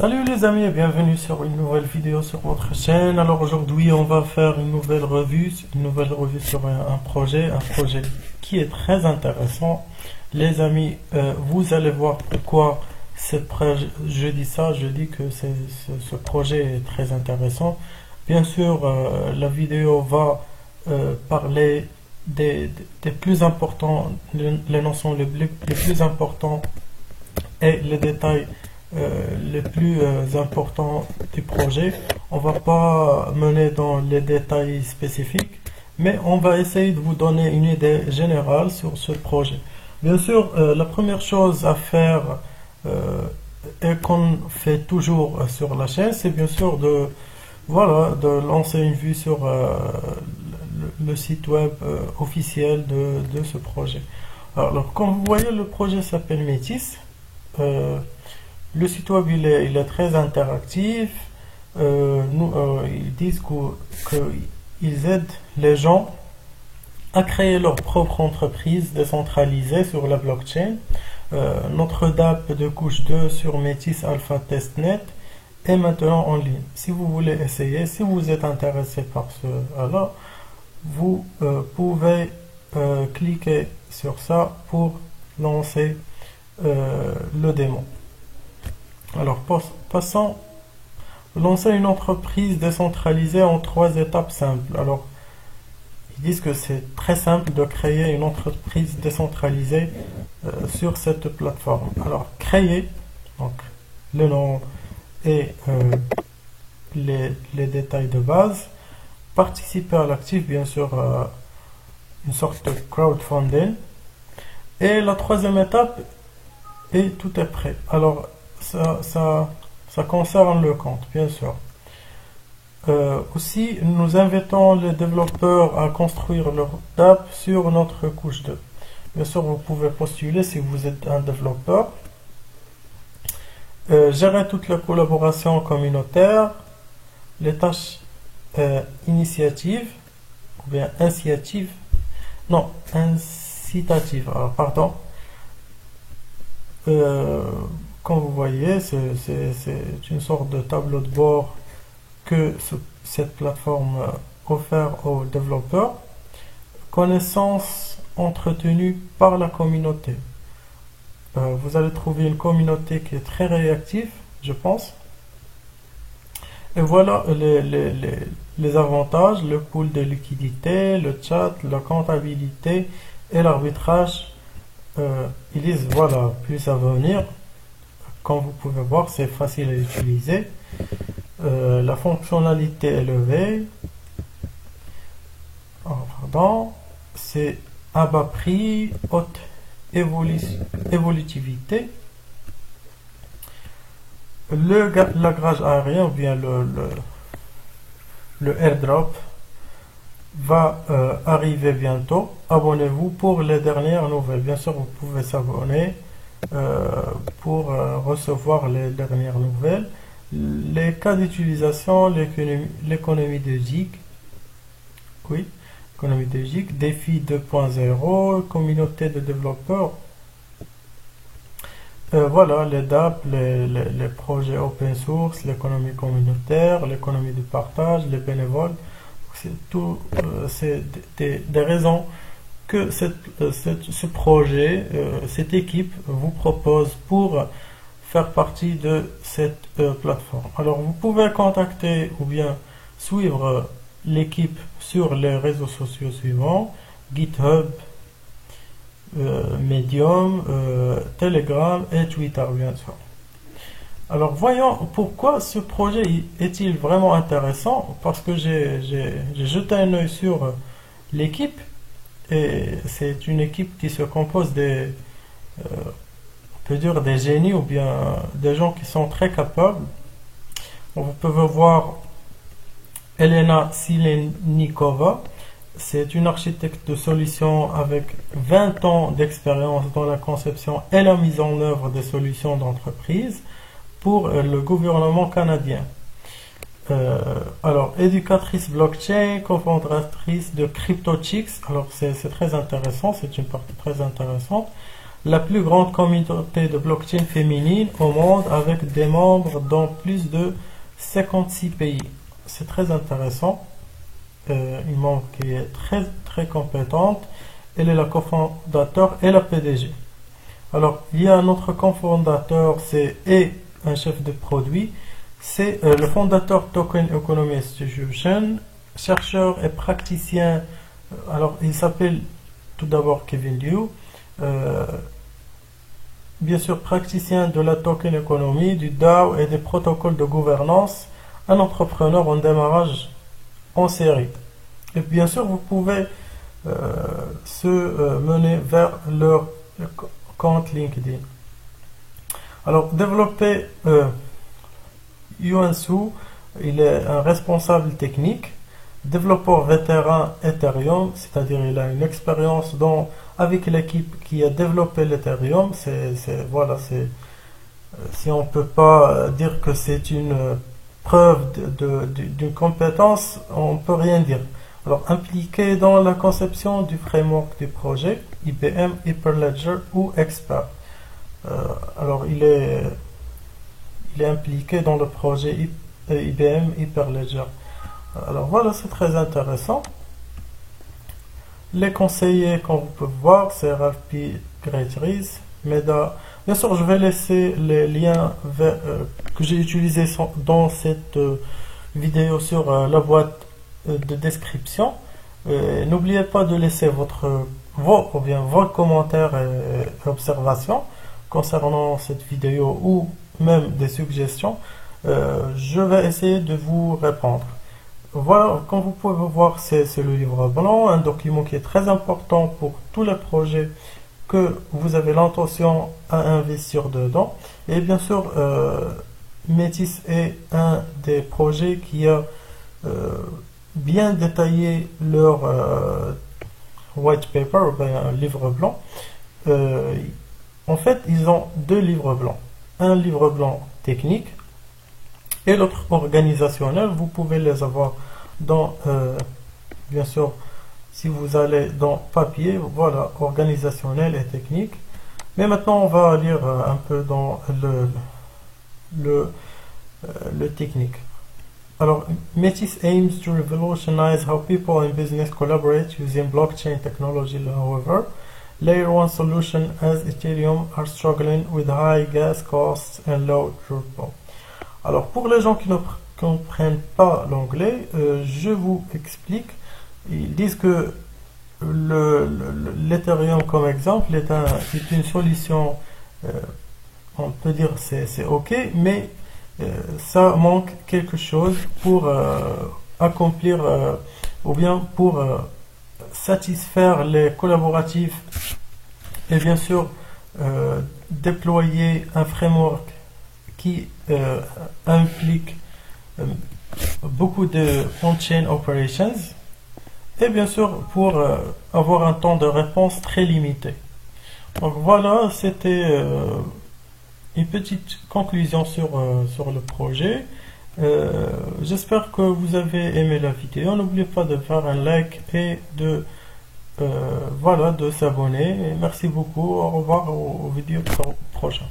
Salut les amis et bienvenue sur une nouvelle vidéo sur votre chaîne. Alors aujourd'hui on va faire une nouvelle revue sur un projet qui est très intéressant. Les amis, vous allez voir pourquoi je dis que ce projet est très intéressant. Bien sûr, la vidéo va parler des plus importants, les notions les plus importants et les détails les plus importants du projet. On va pas mener dans les détails spécifiques, mais on va essayer de vous donner une idée générale sur ce projet. Bien sûr, la première chose à faire et qu'on fait toujours sur la chaîne, c'est bien sûr de lancer une vue sur le site web officiel de ce projet. Alors, comme vous voyez, le projet s'appelle Métis. Le site web il est très interactif. Ils disent qu'ils aident les gens à créer leur propre entreprise décentralisée sur la blockchain. Notre DApp de couche 2 sur Métis Alpha Testnet est maintenant en ligne. Si vous voulez essayer, si vous êtes intéressé par cela, vous pouvez cliquer sur ça pour lancer le démon. Alors, passons, lancer une entreprise décentralisée en 3 étapes simples. Alors, ils disent que c'est très simple de créer une entreprise décentralisée sur cette plateforme. Alors, créer, donc le nom et les détails de base, participer à l'actif, bien sûr, une sorte de crowdfunding. Et la 3e étape, et tout est prêt. Alors, ça concerne le compte, bien sûr. Aussi, nous invitons les développeurs à construire leur DApp sur notre couche 2. Bien sûr, vous pouvez postuler si vous êtes un développeur. Gérer toute la collaboration communautaire, les tâches initiatives, ou bien incitatives. Alors, pardon. Comme vous voyez, c'est une sorte de tableau de bord que cette plateforme offre aux développeurs. Connaissances entretenues par la communauté. Vous allez trouver une communauté qui est très réactive, je pense. Et voilà les avantages, le pool de liquidité, le chat, la comptabilité et l'arbitrage. Ils disent voilà, plus à venir. Comme vous pouvez voir, c'est facile à utiliser. La fonctionnalité élevée. C'est à bas prix, haute évolutivité. Le lagrage aérien, ou bien le airdrop, va arriver bientôt. Abonnez-vous pour les dernières nouvelles. Bien sûr, vous pouvez s'abonner pour recevoir les dernières nouvelles. Les cas d'utilisation, l'économie de gig, oui, économie de gig, défi 2.0, communauté de développeurs. Voilà, les DApp, les projets open source, l'économie communautaire, l'économie de partage, les bénévoles. C'est des raisons que ce projet, cette équipe vous propose pour faire partie de cette plateforme. Alors, vous pouvez contacter ou bien suivre l'équipe sur les réseaux sociaux suivants: GitHub, Medium, Telegram et Twitter, bien sûr. Alors, voyons pourquoi ce projet est-il vraiment intéressant. Parce que j'ai jeté un œil sur l'équipe, et c'est une équipe qui se compose on peut dire des génies, ou bien des gens qui sont très capables. Vous pouvez voir Elena Silenikova. C'est une architecte de solutions avec 20 ans d'expérience dans la conception et la mise en œuvre des solutions d'entreprise pour le gouvernement canadien. Alors, éducatrice blockchain, cofondatrice de CryptoChicks. Alors, c'est très intéressant, c'est une partie très intéressante. la plus grande communauté de blockchain féminine au monde avec des membres dans plus de 56 pays. C'est très intéressant. Une membre qui est très compétente. Elle est la cofondateur et la PDG. Alors, il y a un autre cofondateur, et un chef de produit. C'est le fondateur Token Economy Institution, chercheur et praticien. Alors, il s'appelle tout d'abord Kevin Liu. Bien sûr, praticien de la token economy, du DAO et des protocoles de gouvernance, un entrepreneur en démarrage en série. Et bien sûr, vous pouvez se mener vers leur compte LinkedIn. Alors, développer Yuan Su, il est un responsable technique, développeur vétéran Ethereum, c'est-à-dire il a une expérience avec l'équipe qui a développé l'Ethereum. Voilà, si on ne peut pas dire que c'est une preuve d'une compétence, on ne peut rien dire. Alors, impliqué dans la conception du framework du projet, IBM, Hyperledger ou Expert. Alors, il est impliqué dans le projet IBM Hyperledger. Alors voilà, c'est très intéressant. Les conseillers, comme vous pouvez voir, c'est Ralph P. Greatrees, Meda. Bien sûr, je vais laisser les liens que j'ai utilisés dans cette vidéo sur la boîte de description. N'oubliez pas de laisser vos commentaires et observations concernant cette vidéo ou même des suggestions. Je vais essayer de vous répondre. Voilà, comme vous pouvez voir, c'est le livre blanc, un document qui est très important pour tous les projets que vous avez l'intention à investir dedans. Et bien sûr, Métis est un des projets qui a bien détaillé leur white paper, ou bien un livre blanc. En fait, ils ont deux livres blancs. Un livre blanc technique et l'autre organisationnel. Vous pouvez les avoir dans, bien sûr, si vous allez dans papier, voilà, organisationnel et technique. Mais maintenant, on va lire un peu dans le technique. Alors, Métis aims to revolutionize how people in business collaborate using blockchain technology. However, Layer 1 solutions as Ethereum are struggling with high gas costs and low throughput. Alors, pour les gens qui ne comprennent pas l'anglais, je vous explique. Ils disent que l'Ethereum, comme exemple, est une solution, on peut dire c'est OK, mais ça manque quelque chose pour accomplir ou bien pour satisfaire les collaboratifs et bien sûr déployer un framework qui implique beaucoup de on-chain operations et bien sûr pour avoir un temps de réponse très limité. Donc voilà, c'était une petite conclusion sur le projet. J'espère que vous avez aimé la vidéo. N'oubliez pas de faire un like et de s'abonner. Merci beaucoup. Au revoir aux vidéos prochaines.